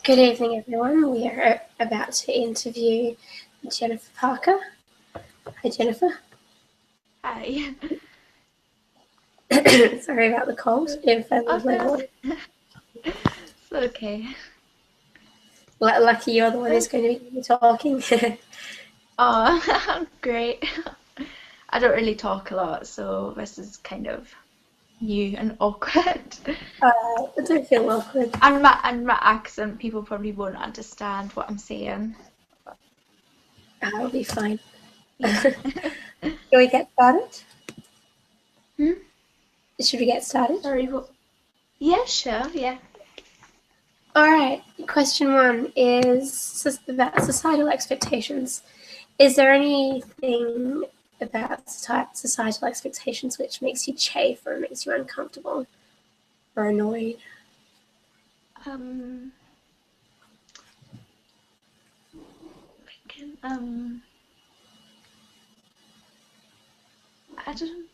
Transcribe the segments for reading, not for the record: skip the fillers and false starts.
Good evening, everyone. We are about to interview Jennifer Parker. Hi, Jennifer. Hi. Sorry about the cold. If I Oh, lose my voice. it's okay. Lucky you're the one who's going to be talking. Oh, great. I don't really talk a lot, so this is kind of new and awkward. I don't feel awkward. And my accent, people probably won't understand what I'm saying. I'll be fine. Yeah. Shall we get started? Hmm? Should we get started? Sorry, what? Yeah, sure, yeah. All right. Question 1 is about societal expectations. Is there anything about societal expectations which makes you chafe or makes you uncomfortable or annoyed? Um, I don't.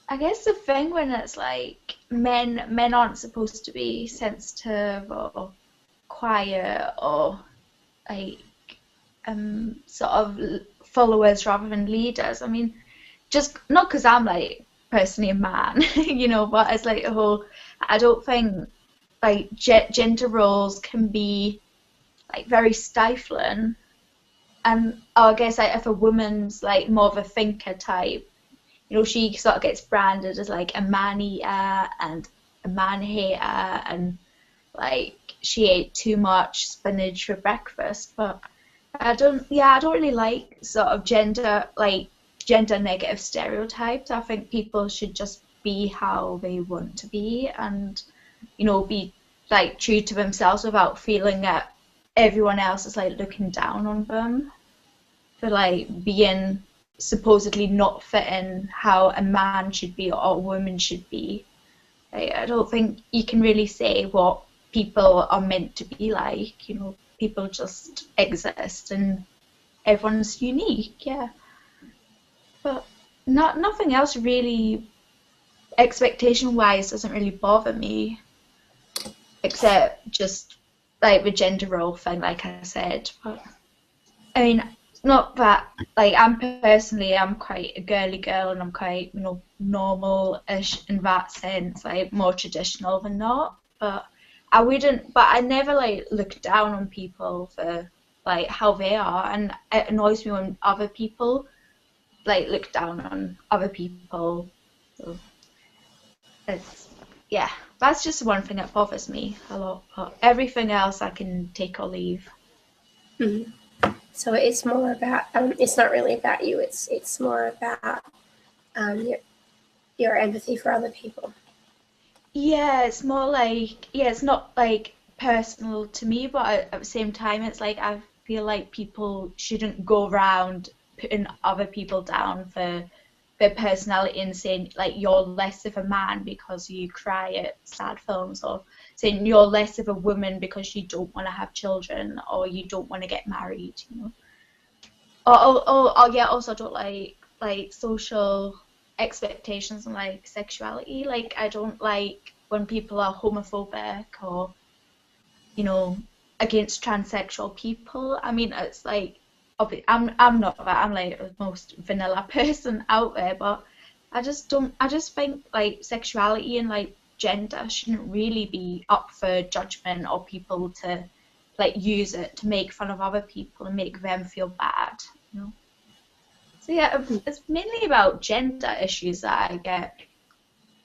I guess the thing when it's like men aren't supposed to be sensitive or quiet or like sort of followers rather than leaders. I mean, just not because I'm like personally a man, but it's like a whole. I don't think like gender roles can be like very stifling. And I guess like if a woman's like more of a thinker type, she sort of gets branded as like a man eater and a man hater and like she ate too much spinach for breakfast. But I don't really like sort of gender negative stereotypes. I think people should just be how they want to be and, be like true to themselves without feeling that everyone else is like looking down on them for like being supposedly not fitting how a man should be or a woman should be. I don't think you can really say what people are meant to be like. People just exist and everyone's unique, yeah. But nothing else really expectation wise doesn't really bother me except just like the gender role thing, like I said. But I mean, not that like I'm quite a girly girl and I'm quite normal-ish in that sense, like more traditional than not. But I never like look down on people for like how they are, and it annoys me when other people like look down on other people. So it's yeah, that's just one thing that bothers me a lot. But everything else I can take or leave. Mm. So it's more about. It's not really about you. It's more about your empathy for other people. Yeah, it's more like, yeah, it's not like personal to me, but at the same time, it's like I feel like people shouldn't go around putting other people down for their personality and saying like you're less of a man because you cry at sad films, or saying you're less of a woman because you don't want to have children or you don't want to get married. Yeah, also I don't like social expectations and like sexuality. Like I don't like when people are homophobic or, you know, against transsexual people. I mean, it's like I'm not that. I'm like the most vanilla person out there, but I just think like sexuality and like gender shouldn't really be up for judgment or people to like use it to make fun of other people and make them feel bad, you know. So yeah, it's mainly about gender issues that I get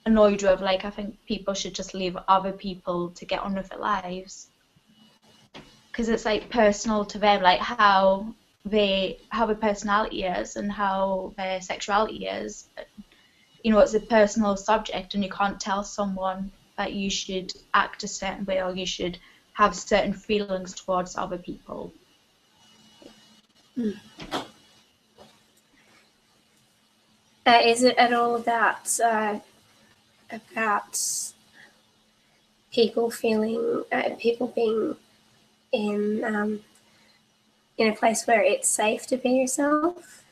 annoyed with. Like I think people should just leave other people to get on with their lives because it's like personal to them, like how their personality is and how their sexuality is. It's a personal subject, and you can't tell someone that you should act a certain way or you should have certain feelings towards other people. Mm. Is it at all about people feeling people being in a place where it's safe to be yourself?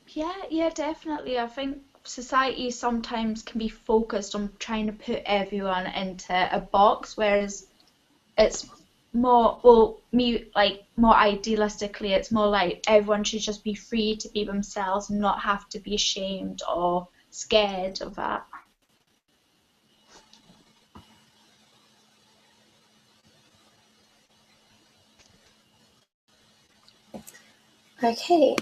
Yeah, yeah, definitely. I think society sometimes can be focused on trying to put everyone into a box, whereas it's more, well, me, like, more idealistically, it's more like everyone should just be free to be themselves and not have to be ashamed or scared of that. Okay.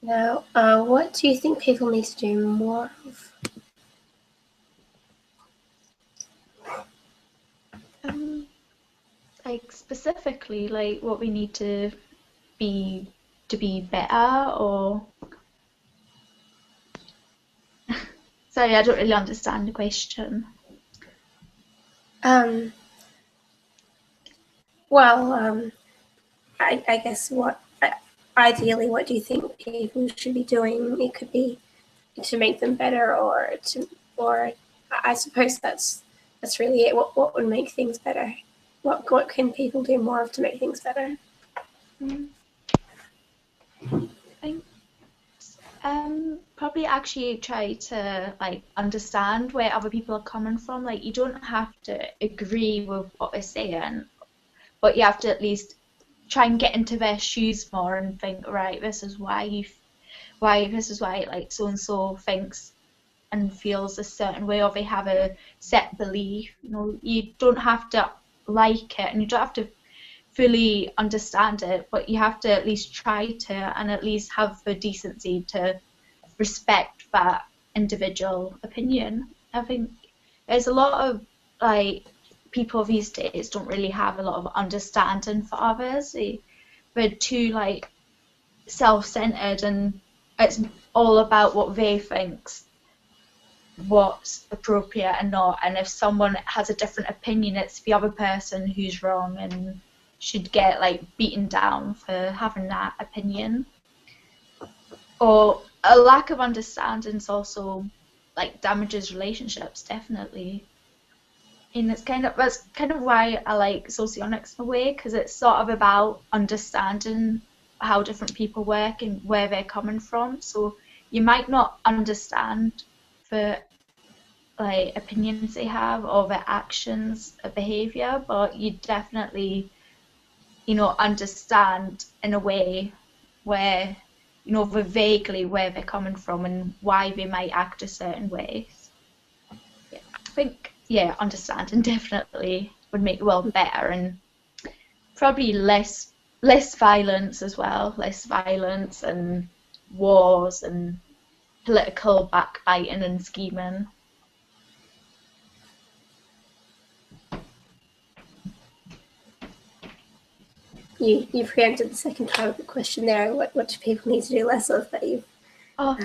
Now, what do you think people need to do more of? Like, specifically, like, what we need to be better, or sorry, I don't really understand the question. Well, I guess ideally, what do you think people should be doing? It could be to make them better, or I suppose that's really it. What would make things better? What can people do more of to make things better? I think probably actually try to, like, understand where other people are coming from. Like, you don't have to agree with what they're saying, but you have to at least try and get into their shoes more and think, right, this is why like so and so thinks and feels a certain way, or they have a set belief. You know, you don't have to like it and you don't have to fully understand it, but you have to at least try to, and at least have the decency to respect that individual opinion. I think there's a lot of, like, people these days don't really have a lot of understanding for others. They're too, like, self-centered, and it's all about what they think's what's appropriate and not. And if someone has a different opinion, it's the other person who's wrong and should get, like, beaten down for having that opinion. Or a lack of understanding is also, like, damages relationships, definitely. And that's kind of why I like socionics in a way, because it's sort of about understanding how different people work and where they're coming from. So you might not understand the, like, opinions they have or their actions or behavior, but you definitely, you know, understand in a way where, you know, vaguely where they're coming from and why they might act a certain way. Yeah, I think, yeah, understanding definitely would make the world better, and probably less violence as well, less violence and wars and political backbiting and scheming. You preempted the second part of the question there. What do people need to do less of that you've... Oh.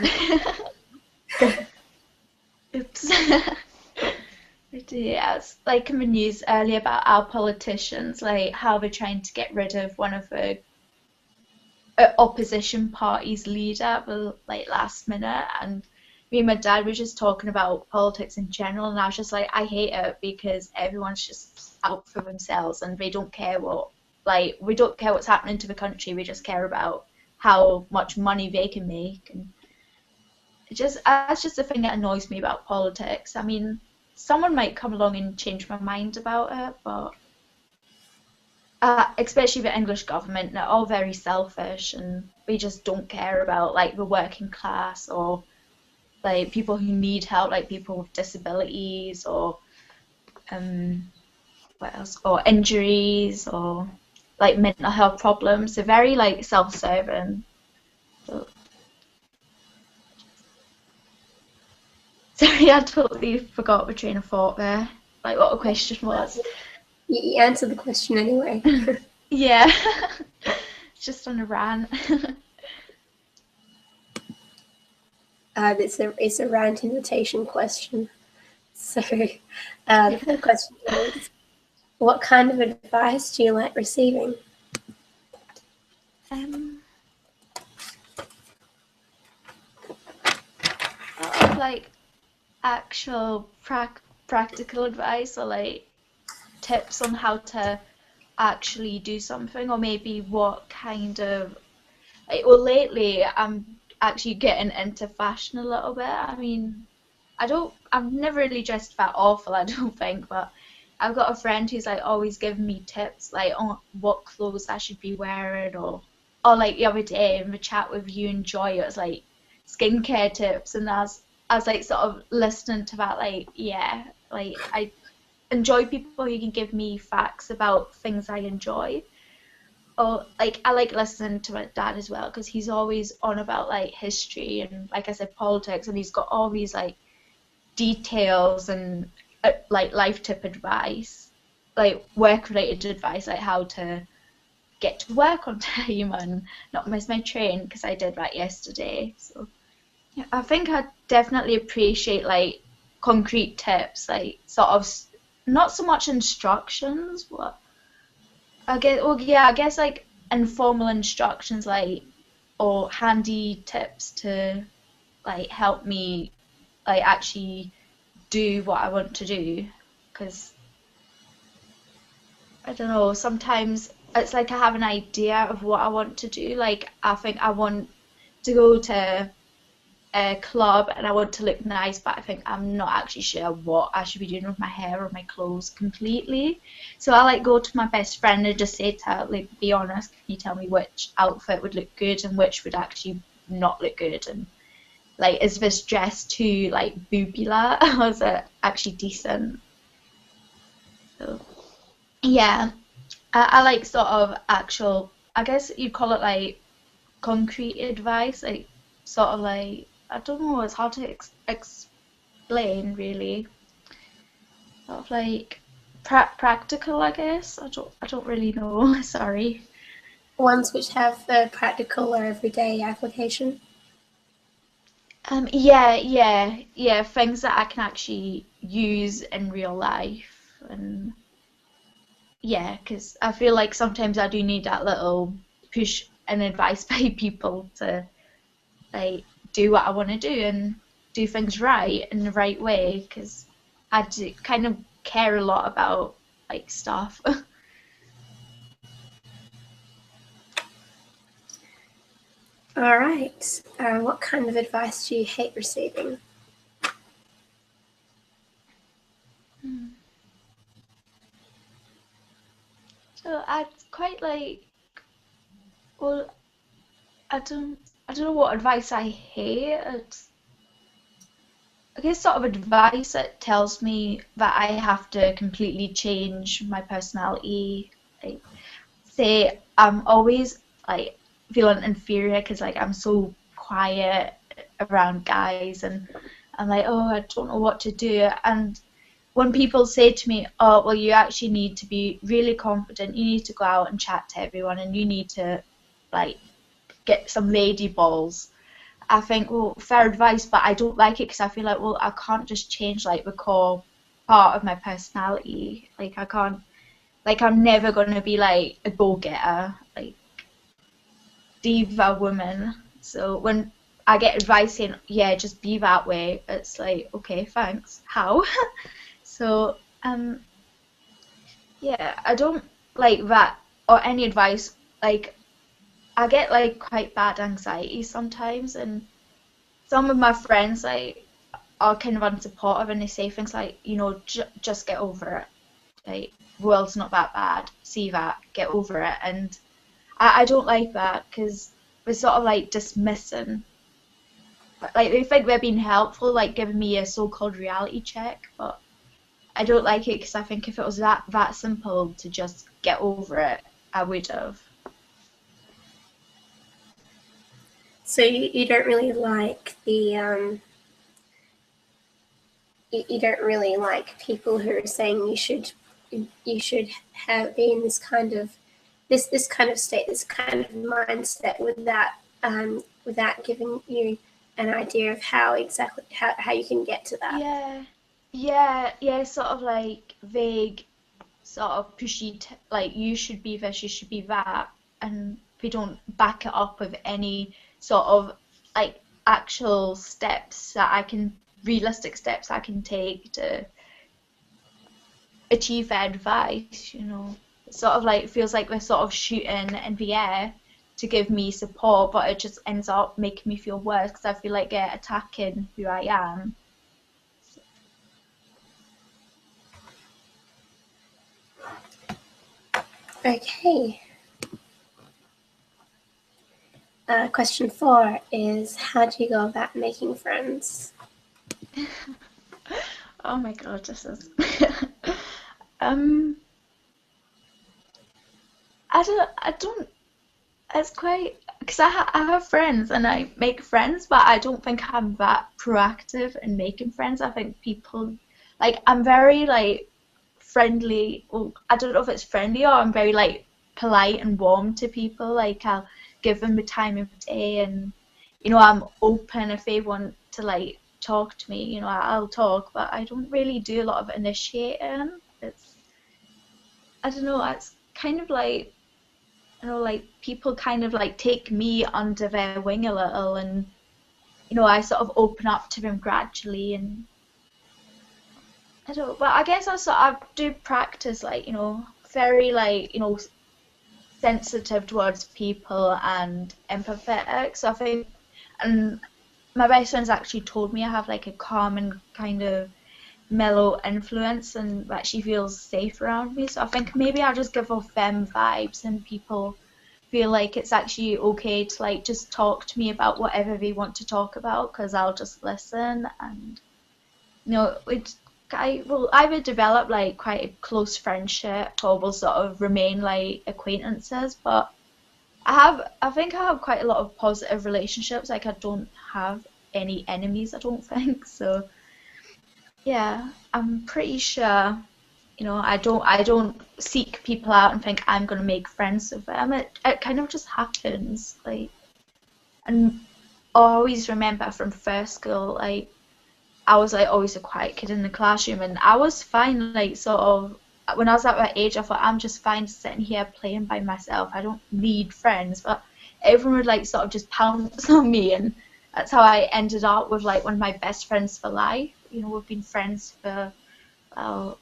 Oops. Yeah, it's like in the news earlier about our politicians, like how they're trying to get rid of one of the opposition party's leader at the, like, last minute. And me and my dad were just talking about politics in general, and I was just like, I hate it because everyone's just out for themselves and they don't care we don't care what's happening to the country. We just care about how much money they can make. And that's just the thing that annoys me about politics. I mean, someone might come along and change my mind about it, but especially the English government, they're all very selfish, and we just don't care about, like, the working class, or, like, people who need help, like people with disabilities, or what else, or injuries, or, like, mental health problems. They're very, like, self-serving. So, sorry, I totally forgot the train of thought there, like what the question was. You answered the question anyway. Yeah. Just on a rant. It's a rant invitation question. So the third question is, what kind of advice do you like receiving? Like, actual practical advice, or, like, tips on how to actually do something, or maybe what kind of, like, well, lately I'm actually getting into fashion a little bit. I mean, I've never really dressed that awful, I don't think, but I've got a friend who's like always giving me tips like on what clothes I should be wearing, or like the other day in the chat with you and Joy, it was like skincare tips, and I was like sort of listening to that, like, yeah, like I enjoy people who can give me facts about things I enjoy. Or like I like listening to my dad as well because he's always on about like history and, like I said, politics, and he's got all these like details and like life tip advice, like work related advice, like how to get to work on time and not miss my train, because I did that yesterday. So yeah, I think I definitely appreciate like concrete tips, like sort of not so much instructions, but I guess, well, yeah, I guess like informal instructions, like, or handy tips to like help me like actually do what I want to do. Because I don't know, sometimes it's like I have an idea of what I want to do. Like I think I want to go to a club and I want to look nice, but I think I'm not actually sure what I should be doing with my hair or my clothes completely. So I like go to my best friend and just say to her, like, be honest, can you tell me which outfit would look good and which would actually not look good? And like, is this dress too like booby-la or is it actually decent? So yeah, I like sort of actual, I guess you'd call it like concrete advice, like sort of like, I don't know, it's hard to explain really. Sort of like practical, I guess. I don't really know. Sorry. Ones which have the practical or everyday application. Yeah. Things that I can actually use in real life, and yeah, because I feel like sometimes I do need that little push and advice by people to like do what I want to do and do things right in the right way, because I do kind of care a lot about like stuff. All right. What kind of advice do you hate receiving? So I quite like, well, I don't I don't know what advice I hate. It's, I guess, sort of advice that tells me that I have to completely change my personality. Like, say I'm always like feeling inferior because like I'm so quiet around guys, and I'm like, oh, I don't know what to do. And when people say to me, oh, well, you actually need to be really confident, you need to go out and chat to everyone, and you need to like get some lady balls, I think, well, fair advice, but I don't like it because I feel like, well, I can't just change like the core part of my personality. Like I can't, like I'm never gonna be like a go-getter, like diva woman. So when I get advice saying, yeah, just be that way, it's like, okay, thanks. How? So yeah, I don't like that or any advice. Like I get like quite bad anxiety sometimes, and some of my friends like are kind of unsupportive and they say things like, you know, just get over it. Like, the world's not that bad. See that, get over it. And I don't like that because we're sort of like dismissing. Like, they think they're being helpful, like giving me a so-called reality check, but I don't like it because I think if it was that simple to just get over it, I would have. So you don't really like the you don't really like people who are saying you should have be in this kind of state, this kind of mindset without giving you an idea of how exactly how you can get to that. Yeah, yeah, sort of like vague, sort of pushy, like you should be this, you should be that, and we don't back it up with any sort of like actual steps that I can, realistic steps I can take to achieve their advice, you know. It sort of like feels like we're sort of shooting in the air to give me support, but it just ends up making me feel worse because I feel like they're attacking who I am. Okay. Question 4 is, how do you go about making friends? Oh my god, this is I don't it's quite because I have friends and I make friends, but I don't think I'm that proactive in making friends. I think people like I'm very like friendly. Well, I don't know if it's friendly or I'm very like polite and warm to people. Like I'll give them the time of day, and I'm open if they want to like talk to me. I'll talk, but I don't really do a lot of initiating. I don't know. It's kind of like like people kind of like take me under their wing a little, and I sort of open up to them gradually, and I don't. But I guess I do practice like very like sensitive towards people and empathetic. So I think, and my best friend's actually told me I have like a calm and kind of mellow influence, and that she feels safe around me. So I think maybe I'll just give off them vibes, and people feel like it's actually okay to like just talk to me about whatever they want to talk about because I'll just listen, and I will either develop like quite a close friendship or will sort of remain like acquaintances. But I think I have quite a lot of positive relationships. Like I don't have any enemies, I don't think. So yeah, I'm pretty sure I don't seek people out and think I'm gonna make friends with them. It kind of just happens. Like, and I always remember from first school, like I was like always a quiet kid in the classroom, and I was fine. Like sort of when I was at that age, I thought I'm just fine sitting here playing by myself. I don't need friends, but everyone would like sort of just pounce on me, and that's how I ended up with like one of my best friends for life. We've been friends for well,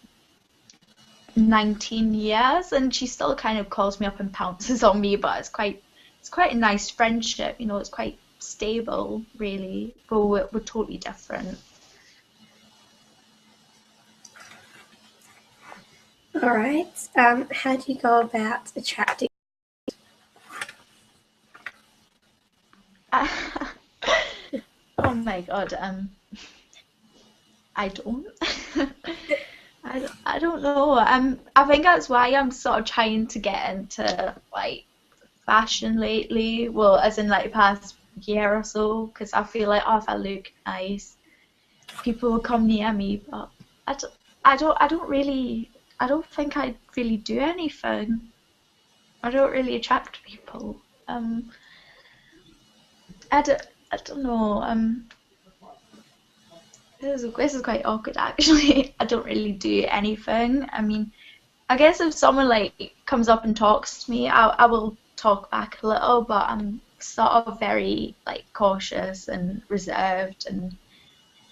19 years, and she still kind of calls me up and pounces on me, but it's quite a nice friendship. It's quite stable, really, but we're totally different. All right. How do you go about attracting? Oh my god, I don't. I don't know. I think that's why I'm sort of trying to get into like fashion lately. Well, as in like the past year or so, because I feel like if I look nice, people will come near me. But I don't think I really do anything. I don't really attract people. Um, I don't know. This is quite awkward actually. I don't really do anything. I mean, I guess if someone like comes up and talks to me, I will talk back a little, but I'm sort of very like cautious and reserved, and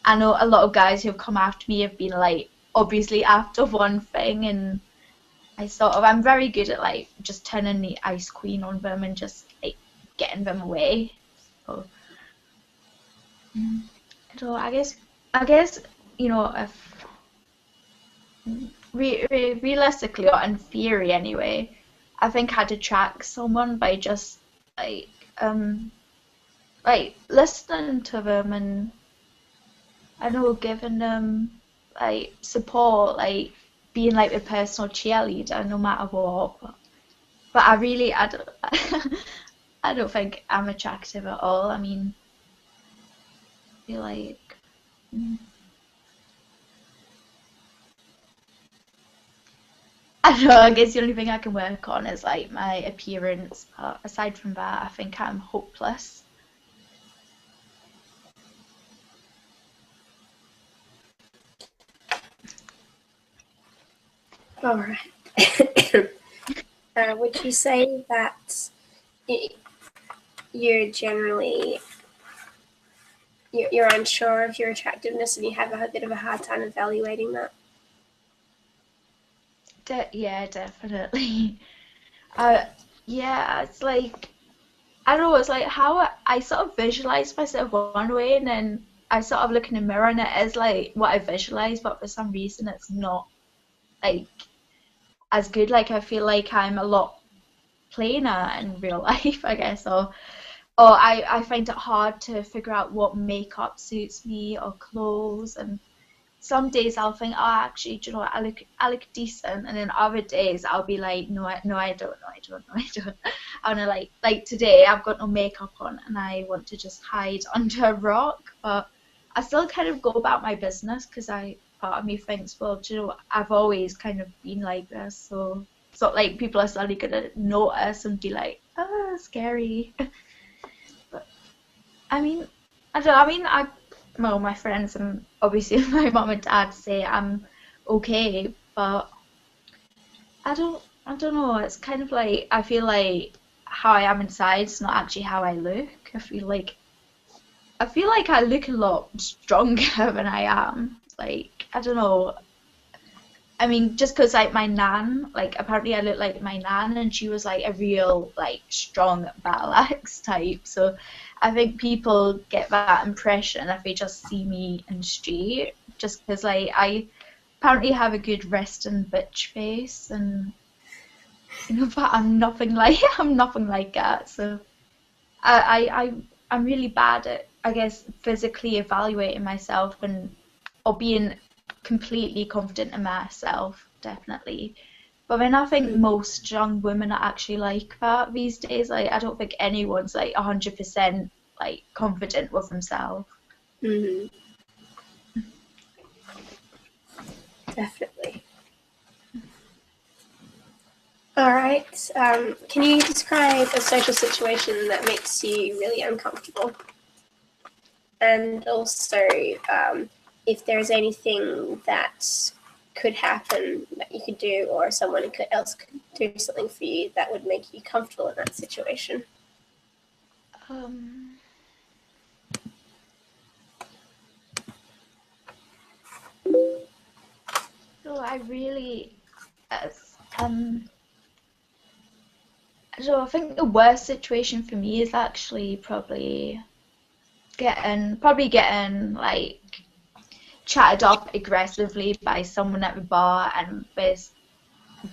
I know a lot of guys who've come after me have been like obviously after one thing, and I'm very good at like just turning the ice queen on them and just like getting them away. So so I guess if realistically or in theory anyway, I think I'd attract someone by just like um listening to them, and I know giving them like support, like being like a personal cheerleader no matter what. But I don't I don't think I'm attractive at all. I mean, I feel like mm, I don't know, I guess the only thing I can work on is like my appearance. But aside from that, I think I'm hopeless. All right. Would you say that you're generally you're unsure of your attractiveness and you have a bit of a hard time evaluating that? Yeah, definitely. Uh, yeah, it's like. I don't know, it's like how I sort of visualize myself one way, and then I sort of look in the mirror and it is like what I visualize, but for some reason it's not like as good. Like I feel like I'm a lot plainer in real life, I guess, or I find it hard to figure out what makeup suits me or clothes, and some days I'll think, oh, actually, do you know what, I look decent, and then other days I'll be like, no, I don't, no, I don't, no, I don't. I wanna like today I've got no makeup on and I want to just hide under a rock, but I still kind of go about my business because part of me thinks, well, do you know what, I've always kind of been like this, so it's not like people are suddenly gonna notice and be like, oh, scary. But I mean, I don't know, I mean, well, my friends and obviously my mum and dad say I'm okay, but I don't know. It's kind of like I feel like how I am inside is not actually how I look. I feel like I look a lot stronger than I am. Like I don't know. I mean, just 'cause like my nan, like apparently I look like my nan, and she was like a real like strong battle axe type. So I think people get that impression if they just see me in the street, just 'cause like I apparently have a good resting bitch face, and but I'm nothing like I'm nothing like that. So I'm really bad at, I guess, physically evaluating myself and or being completely confident in myself, definitely. But then I think most young women are actually like that these days. Like I don't think anyone's like 100% like confident with themselves. Mm-hmm. Definitely. All right. Can you describe a social situation that makes you really uncomfortable? And also, if there's anything that could happen that you could do, or someone else could do something for you that would make you comfortable in that situation. So I really, as so I think the worst situation for me is actually probably getting like chatted up aggressively by someone at the bar, and was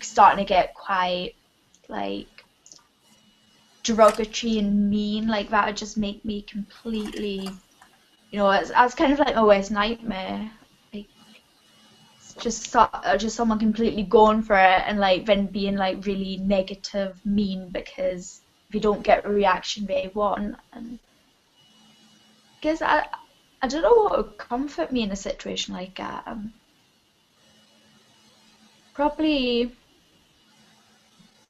starting to get quite like derogatory and mean. Like that would just make me completely, it's kind of like my worst nightmare. Like just someone completely going for it, and like then being like really negative, mean, because if you don't get a reaction they want. And I guess I don't know what would comfort me in a situation like that. Probably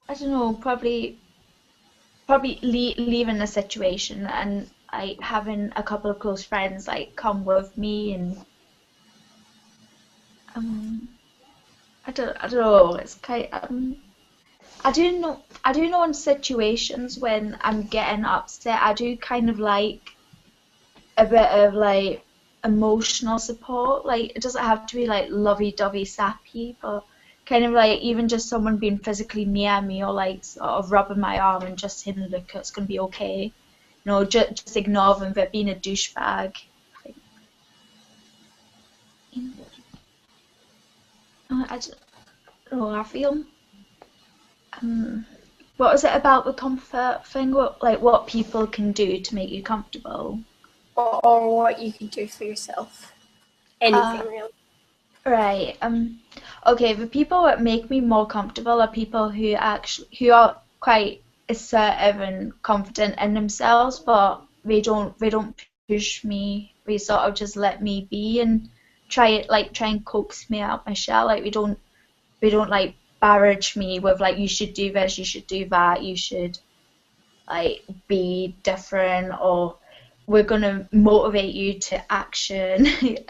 I don't know. Probably leaving the situation and like having a couple of close friends like come with me, and um I don't know. It's kind I do know in situations when I'm getting upset, I do kind of like a bit of like emotional support. Like it doesn't have to be like lovey-dovey sappy, but kind of like even just someone being physically near me, or like sort of rubbing my arm and just saying, look, it's gonna be okay. Just ignore them. They're being a douchebag. I don't know. I feel. Um, what was it about the comfort thing? What people can do to make you comfortable? Or what you could do for yourself. Uh, Anything really. right. Okay. The people that make me more comfortable are people who are quite assertive and confident in themselves, but they don't push me. They sort of just let me be and try and coax me out my shell. Like they don't like barrage me with like you should do this, you should do that, you should like be different, or we're gonna motivate you to action.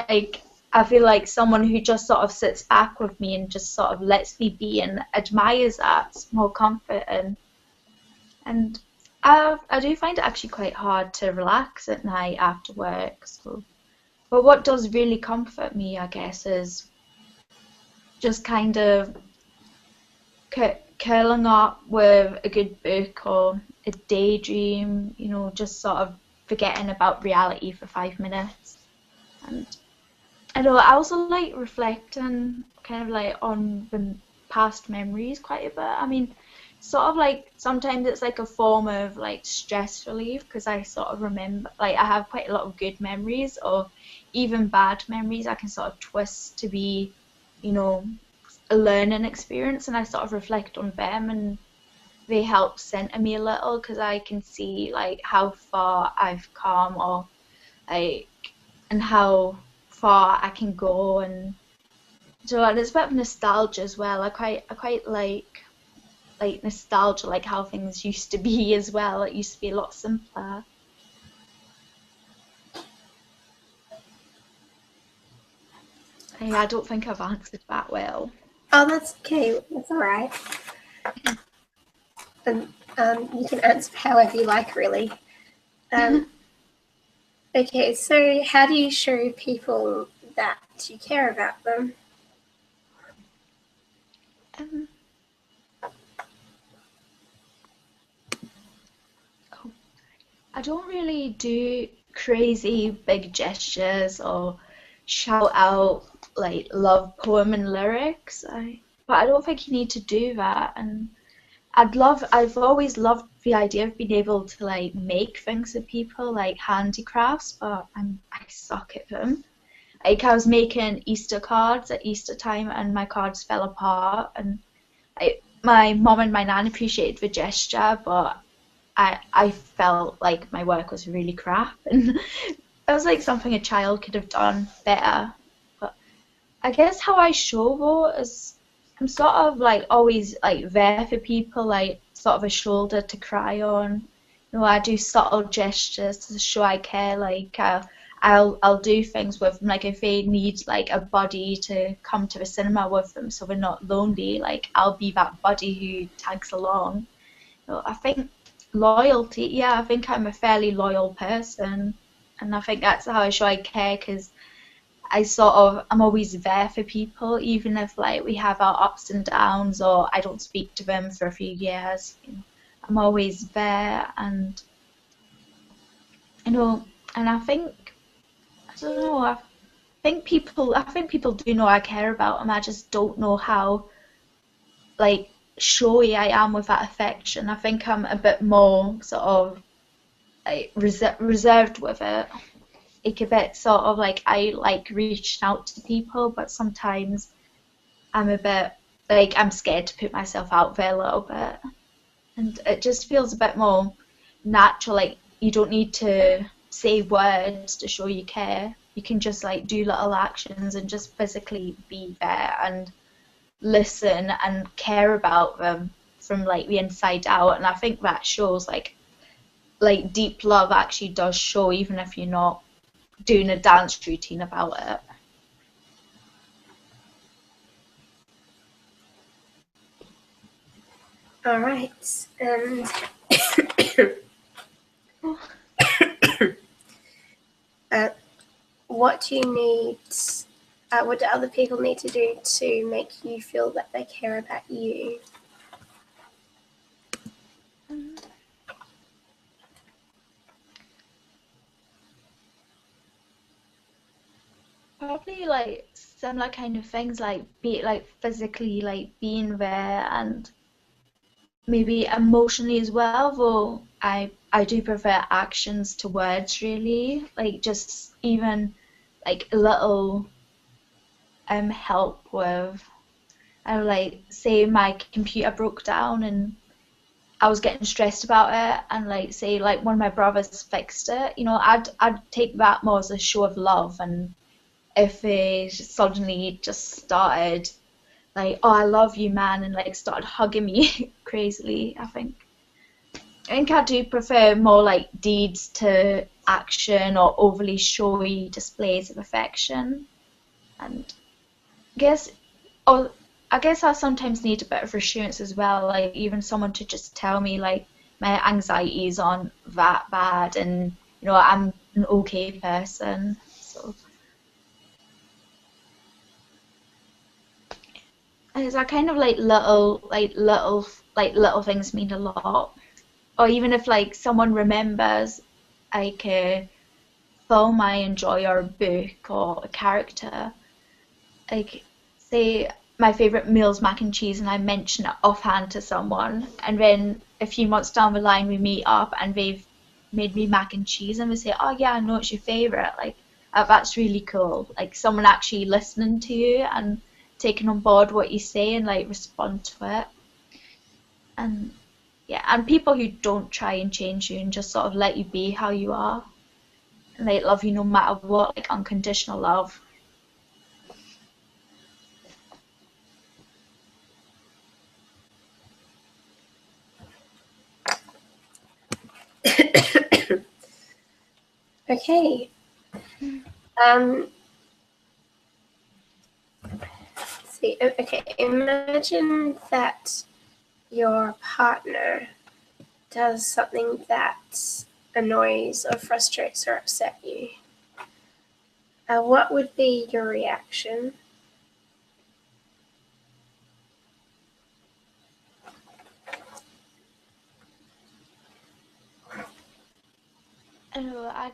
Like I feel like someone who just sort of sits back with me and just sort of lets me be and admires that's more comforting. And I do find it actually quite hard to relax at night after work. So, but what does really comfort me, I guess, is just kind of curling up with a good book or a daydream, you know, just sort of forgetting about reality for 5 minutes. And I know I also like reflecting kind of like on the past memories quite a bit. I mean, sort of like sometimes it's like a form of like stress relief because I sort of remember, like I have quite a lot of good memories or even bad memories I can sort of twist to be, you know, a learning experience, and I sort of reflect on them, and they help center me a little because I can see like how far I've come, or like, and how far I can go. And so, and it's a bit of nostalgia as well. I quite like nostalgia, like how things used to be as well. It used to be a lot simpler. I don't think I've answered that well. Oh, that's okay. That's all right. And you can answer however you like, really. Okay, so how do you show people that you care about them? I don't really do crazy big gestures or shout out like love poem and lyrics. But I don't think you need to do that. And I've always loved the idea of being able to like make things for people, like handicrafts, but I suck at them. Like I was making Easter cards at Easter time, and my cards fell apart. And my mom and my nan appreciated the gesture, but I felt like my work was really crap, and it was like something a child could have done better. But I guess how I show though is I'm sort of like always like there for people, like sort of a shoulder to cry on. You know, I do subtle gestures to show I care. Like I'll do things with them, like if they need like a buddy to come to the cinema with them, so they're not lonely. Like I'll be that buddy who tags along. So I think loyalty, yeah, I think I'm a fairly loyal person, and I think that's how I show I care because I'm always there for people, even if like we have our ups and downs or I don't speak to them for a few years. You know, I'm always there, and you know, and I don't know, I think people do know I care about them. I just don't know how like showy I am with that affection. I think I'm a bit more sort of like reserved with it. Like a bit sort of like I like reaching out to people, but sometimes I'm a bit like I'm scared to put myself out there a little bit, and it just feels a bit more natural. Like you don't need to say words to show you care. You can just like do little actions and just physically be there and listen and care about them from like the inside out. And I think that shows like deep love actually does show, even if you're not doing a dance routine about it. All right. And what do you need? What do other people need to do to make you feel that they care about you? Probably like similar kind of things, like be like physically like being there, and maybe emotionally as well, though I do prefer actions to words really. Like just even like a little help with, I would like say my computer broke down and I was getting stressed about it, and like say like one of my brothers fixed it, you know, I'd take that more as a show of love. And if they suddenly just started like, oh, I love you, man, and like started hugging me crazily, I think I do prefer more like deeds to action or overly showy displays of affection. And I guess, oh, I guess I sometimes need a bit of reassurance as well, like even someone to just tell me like my anxieties aren't that bad, and you know I'm an okay person. So it's that kind of like little things mean a lot. or even if like someone remembers like a film I enjoy or a book or a character, like say my favorite meal's mac and cheese and I mention it offhand to someone, and then a few months down the line we meet up and they've made me mac and cheese and we say, oh yeah, I know it's your favorite, like that's really cool, like someone actually listening to you and taking on board what you say and like respond to it. And yeah, and people who don't try and change you and just sort of let you be how you are, and they love you no matter what, like unconditional love. Okay. Let's see. Okay. Imagine that your partner does something that annoys or frustrates or upset you. What would be your reaction? I don't know, I'd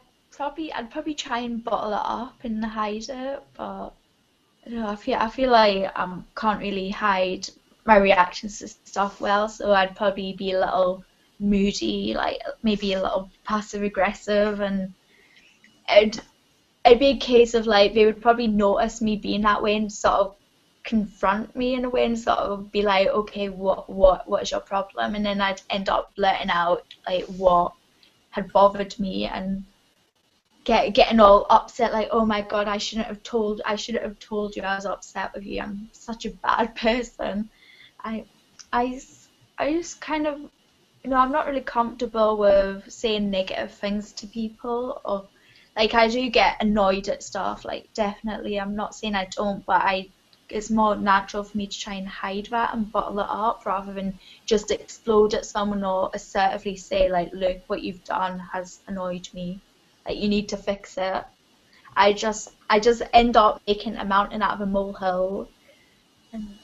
probably try and bottle it up and hide it, but I don't know, I feel like I can't really hide my reactions to stuff well, so I'd probably be a little moody, like maybe a little passive aggressive, and it'd it'd be a case of like they would probably notice me being that way and sort of confront me in a way and sort of be like, okay, what is your problem? And then I'd end up letting out like what had bothered me and getting all upset, like, oh my God, I shouldn't have told you I was upset with you. I'm such a bad person. I I I just kind of, I'm not really comfortable with saying negative things to people, or like I do get annoyed at stuff, like definitely. I'm not saying I don't, but it's more natural for me to try and hide that and bottle it up rather than just explode at someone or assertively say like, look, what you've done has annoyed me. Like you need to fix it. I just end up making a mountain out of a molehill, and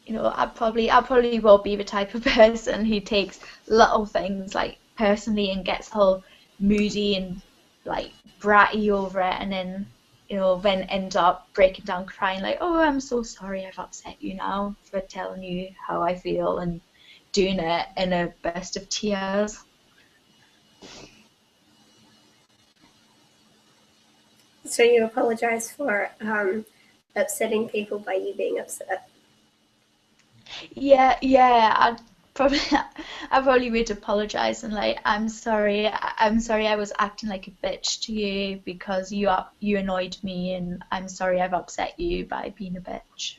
I probably will be the type of person who takes little things like personally and gets all moody and like bratty over it, and then end up breaking down crying like, oh, I'm so sorry I've upset you now for telling you how I feel, and doing it in a burst of tears. So you apologize for upsetting people by you being upset. Yeah, yeah, probably I probably would apologize and like, I'm sorry I was acting like a bitch to you because you annoyed me, and I'm sorry I've upset you by being a bitch.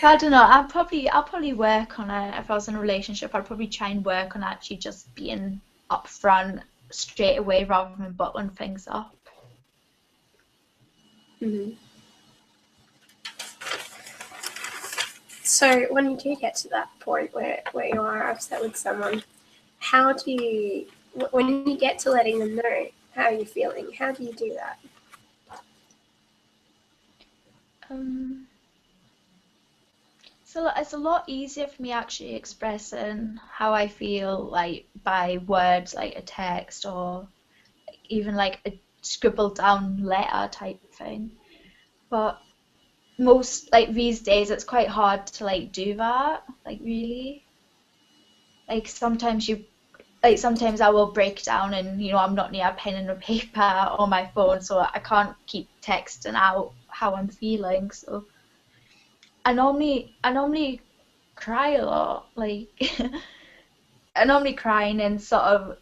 I don't know, I'll probably work on it. If I was in a relationship, I'd probably try and work on actually just being upfront straight away rather than bottling things up. Mhm. So when you do get to that point where you are upset with someone, how do you, when you get to letting them know how you're feeling, how do you do that? Um, So it's a lot easier for me actually expressing how I feel like by words, like a text or even like a scribbled down letter type thing. But most like these days it's quite hard to like do that, like really. Like sometimes I will break down and I'm not near a pen and a paper or my phone, so I can't keep texting out how I'm feeling. So I normally cry a lot. Like I normally cry and then sort of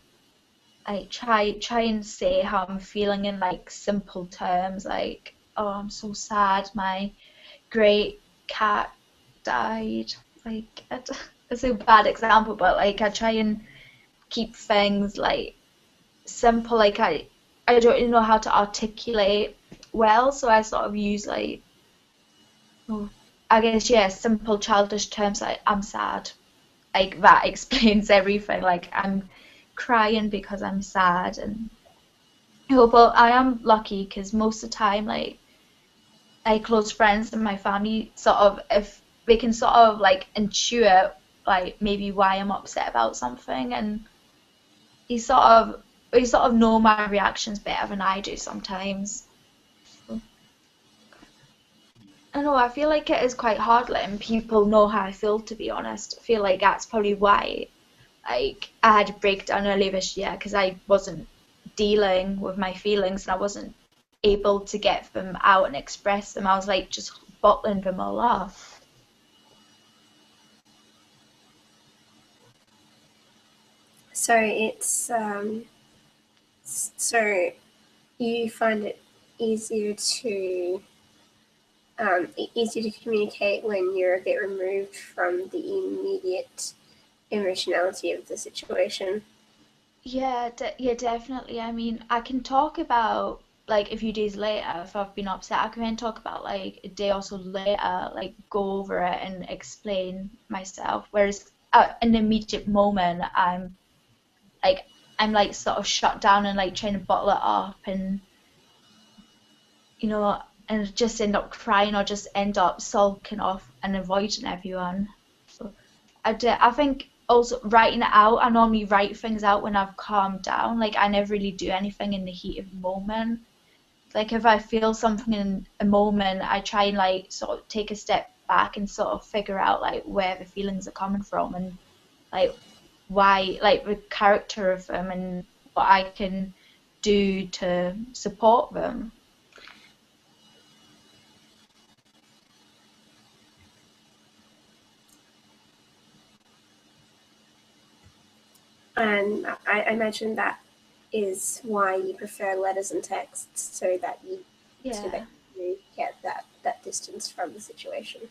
like try and say how I'm feeling in like simple terms, like, oh, I'm so sad, my great cat died. Like it's a bad example, but like I try and keep things like simple. Like I don't really know how to articulate well, so I sort of use like, oh, I guess, yeah, simple childish terms like I'm sad, like that explains everything. Like I'm crying because I'm sad, and but I am lucky because most of the time, like close friends and my family, sort of, if they can sort of like intuit like maybe why I'm upset about something, and he sort of know my reactions better than I do sometimes. I know, I feel like it is quite hard letting people know how I feel, to be honest. I feel like that's probably why, like, I had a breakdown earlier this year, because I wasn't dealing with my feelings and I wasn't able to get them out and express them. I was like just bottling them all up. So it's so you find it easier to easier to communicate when you're a bit removed from the immediate emotionality of the situation. Yeah, yeah, definitely. I mean, I can talk about like a few days later if I've been upset. I can then talk about like a day or so later, like go over it and explain myself. Whereas in the immediate moment, like I'm like sort of shut down and like trying to bottle it up, and and just end up crying or just end up sulking off and avoiding everyone. So I think also writing it out, I normally write things out when I've calmed down. Like I never really do anything in the heat of the moment. Like if I feel something in a moment, I try and like sort of take a step back and sort of figure out like where the feelings are coming from, and like why, like the character of them, and what I can do to support them. And I imagine that is why you prefer letters and texts, so that Yeah. you get that distance from the situation,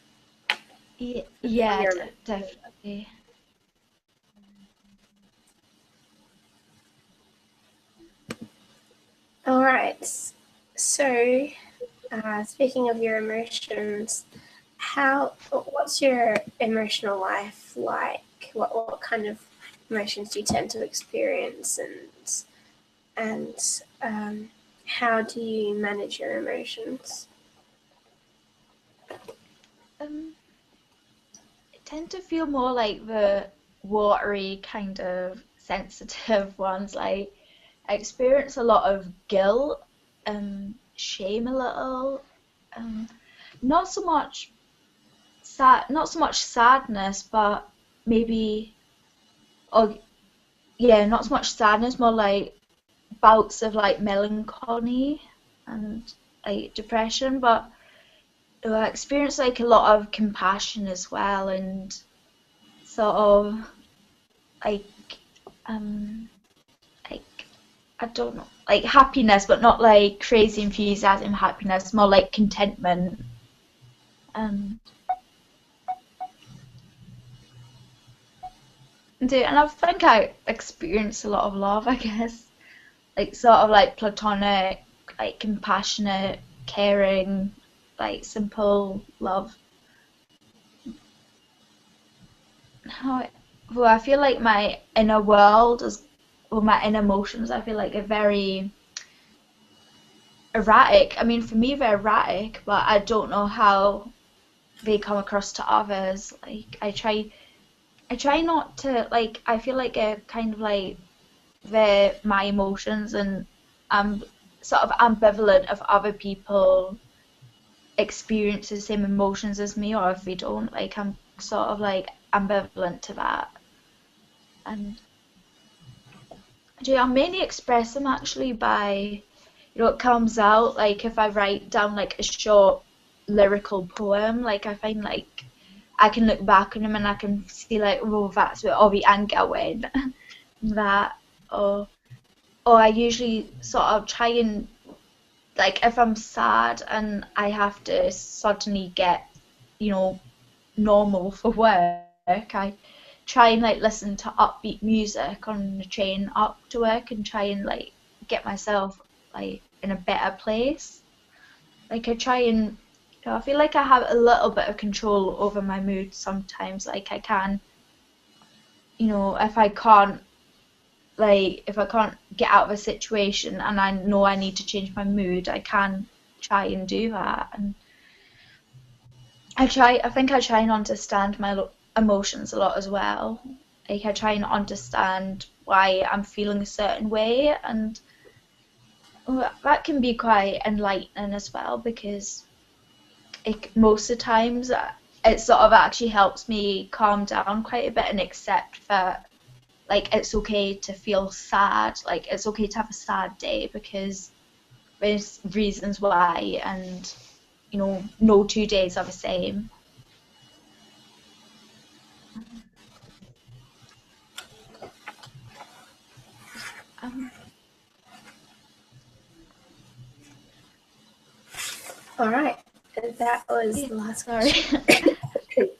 Yeah, from yeah, your definitely. All right. So, speaking of your emotions, what's your emotional life like? What kind of emotions do you tend to experience, and how do you manage your emotions? I tend to feel more like the watery kind of sensitive ones. Like I experience a lot of guilt, shame a little, um, not so much not so much sadness, but maybe, oh yeah, not so much sadness, more like bouts of like melancholy and like depression, but I experience like a lot of compassion as well, and sort of like um like I don't know, like happiness, but not like crazy enthusiasm happiness, more like contentment. And and I think I experience a lot of love, I guess, like sort of like platonic, like compassionate, caring, like simple love. How well, I feel like my inner world is, well, my inner emotions, I feel like are very erratic. I mean, for me, they're erratic, but I don't know how they come across to others. Like, I try not to, like, I feel like I kind of like they're my emotions, and I'm sort of ambivalent if other people experience the same emotions as me, or if they don't. Like, I'm sort of like ambivalent to that. And I mainly express them actually by, it comes out like if I write down like a short lyrical poem, like I find like I can look back on them and I can see like, oh, that's where all the anger went. That, or I usually sort of try and, like, if I'm sad and I have to suddenly get, normal for work, I try and like listen to upbeat music on the train up to work and try and like get myself like in a better place. Like I try and, I feel like I have a little bit of control over my mood sometimes. Like I can, if I can't, if I can't get out of a situation and I know I need to change my mood, I can try and do that. And I think I try and understand my emotions a lot as well. Like I try and understand why I'm feeling a certain way, and that can be quite enlightening as well because most of the times it sort of actually helps me calm down quite a bit and accept that like it's okay to feel sad, like it's okay to have a sad day because there's reasons why, and no 2 days are the same. Um, All right, that was yeah, the last sorry, question.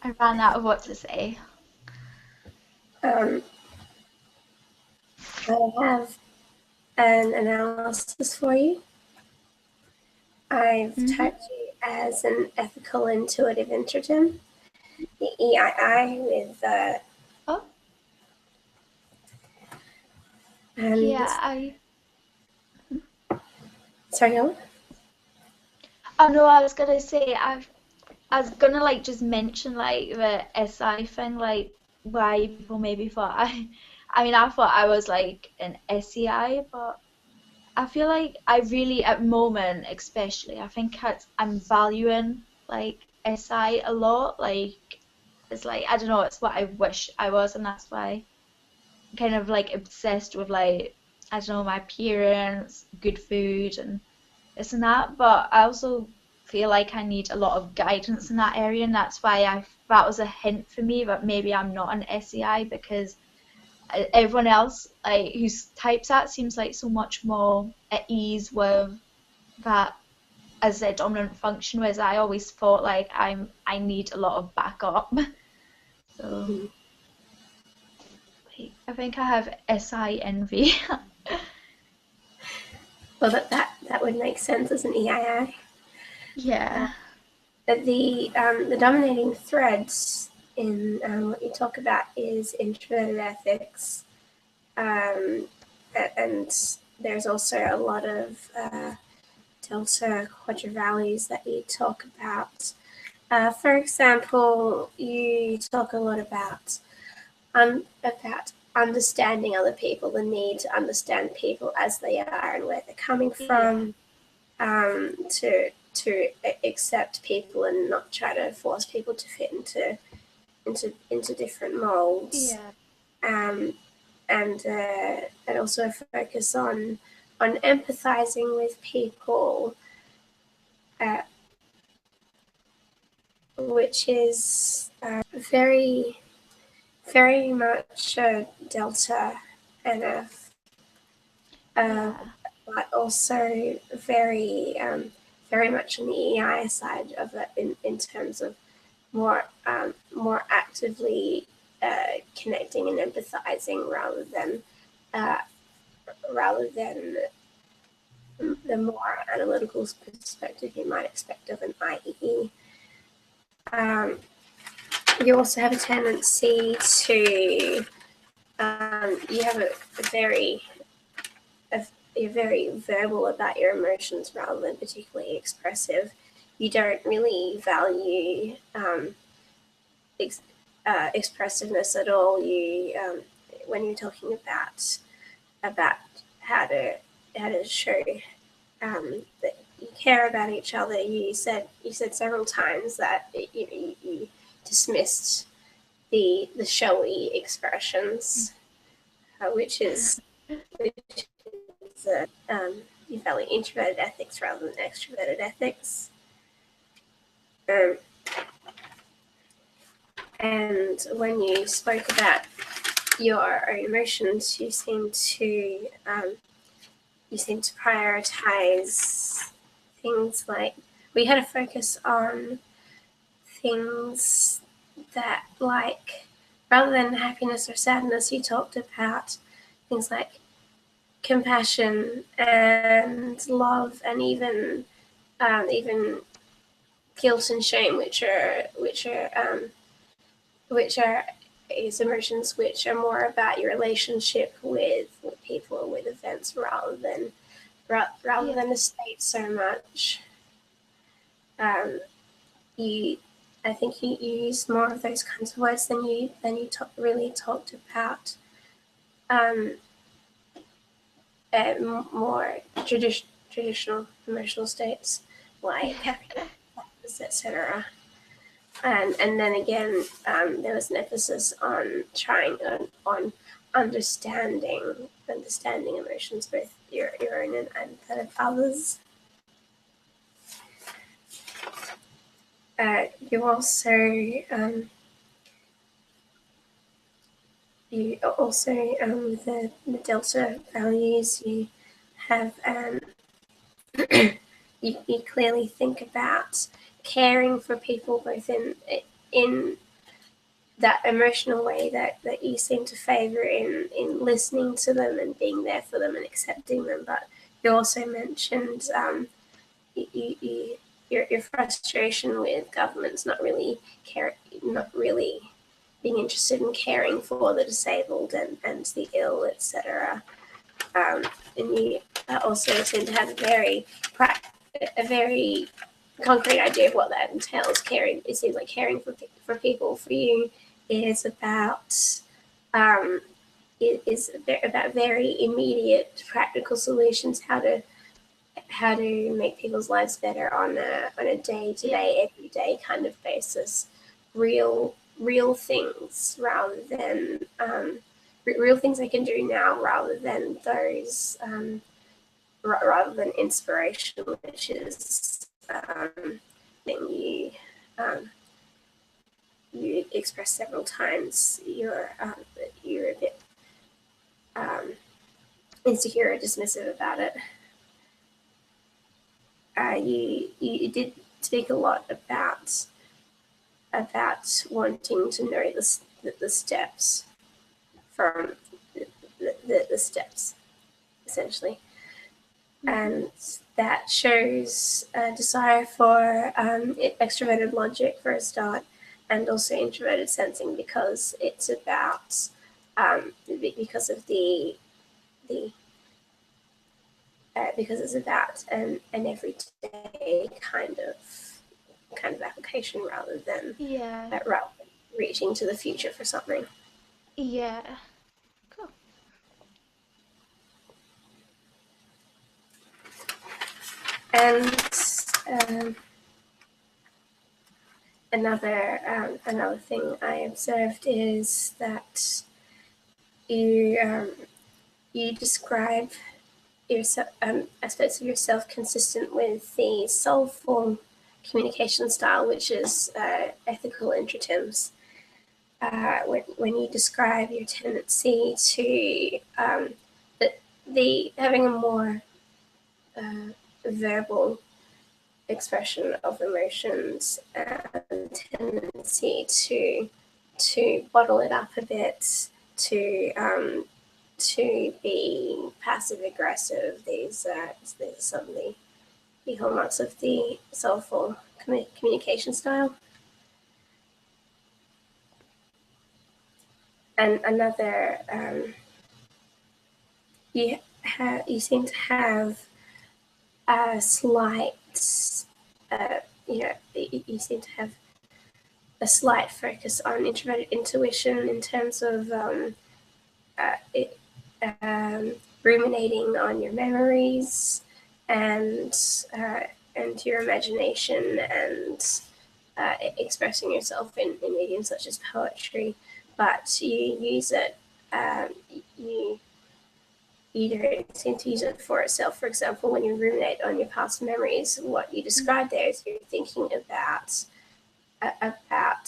I ran out of what to say. Um, I have an analysis for you. I've typed you as an ethical intuitive introgen, the EII with Oh, and yeah, sorry, go on. oh no, I was gonna say I was gonna like just mention like the SI thing, like why people maybe thought I mean I thought I was like an SEI, but I feel like I really at the moment especially I think I'm valuing like SI a lot. Like it's like I don't know, it's what I wish I was, and that's why I'm kind of like obsessed with like I don't know my appearance, good food, and this and that. But I also feel like I need a lot of guidance in that area, and that's why that was a hint for me that maybe I'm not an SEI because everyone else like who types that seems like so much more at ease with that as their dominant function, whereas I always thought like I need a lot of backup. So like, I think I have SI envy. Well, that would make sense as an EII. Yeah. The dominating threads in what you talk about is introverted ethics, and there's also a lot of delta quadrivalues that you talk about. For example, you talk a lot about understanding other people, the need to understand people as they are and where they're coming from, to accept people and not try to force people to fit into different molds, Yeah. um, and also focus on empathizing with people, uh, which is very very much a delta NF, uh, Yeah. but also very much on the EI side of it in terms of more actively connecting and empathizing uh, rather than the more analytical perspective you might expect of an IEE. You also have a tendency to you have a very you're very verbal about your emotions rather than particularly expressive. You don't really value expressiveness at all. You when you're talking about how to show that you care about each other, you said several times that you dismissed the showy expressions, which is you value introverted ethics rather than extroverted ethics. And when you spoke about your own emotions, you seem to prioritize things like we had a focus on things that like rather than happiness or sadness, you talked about things like compassion and love and even guilt and shame, which are is emotions which are more about your relationship with people or with events rather Yeah. than a state so much. You I think you used more of those kinds of words than you really talked about more traditional emotional states like happiness, etc. And then again, there was an emphasis on trying on understanding emotions, both your own and that of others. You also the delta values you have you clearly think about caring for people both in that emotional way that you seem to favor in listening to them and being there for them and accepting them, but you also mentioned your frustration with governments not really being interested in caring for the disabled and the ill, etc. And you also seem to have a very concrete idea of what that entails. Caring, it seems like caring for people for you is about about very immediate practical solutions, how to make people's lives better on a day-to-day, everyday kind of basis, real things rather than real things I can do now rather than those rather than inspiration, which is thing you express several times. You're a bit insecure or dismissive about it. You did speak a lot about wanting to know the steps from the steps, essentially. And that shows a desire for extroverted logic for a start, and also introverted sensing, because it's about because of the because it's about an everyday kind of application rather than reaching to the future for something. Yeah. Cool. And another thing I observed is that you describe aspects of yourself consistent with the soulful communication style, which is ethical introterms. When you describe your tendency to the having a more verbal expression of emotions and tendency to bottle it up a bit, to be passive aggressive. These are some of the hallmarks of the soulful communication style. And another, you seem to have a slight, you seem to have a slight focus on introverted intuition in terms of ruminating on your memories and your imagination, and expressing yourself in mediums such as poetry, but you use it, you don't seem to use it for itself. For example, when you ruminate on your past memories, what you describe there is you're thinking about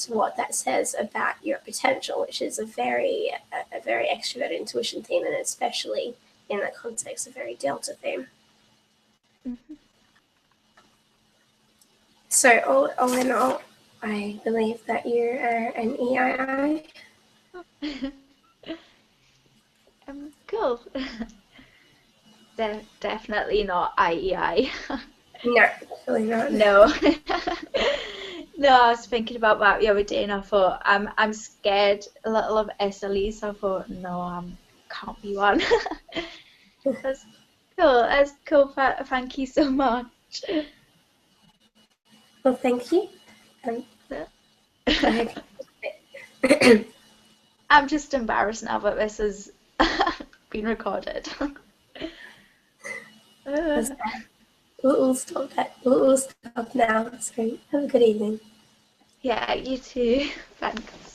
what that says about your potential, which is a very extroverted intuition theme, and especially in that context, a very delta theme. Mm-hmm. So all in all, I believe that you are an EII. Cool. Definitely not IEI. No, really not. No. No, I was thinking about that the other day, and I thought I'm scared a little of SLE, so I thought no, I can't be one. That's cool. That's cool. Thank you so much. Well, thank you. Like, I'm just embarrassed now that this has been recorded. we'll stop that. We'll stop now. So have a good evening. Yeah, you too. Thanks.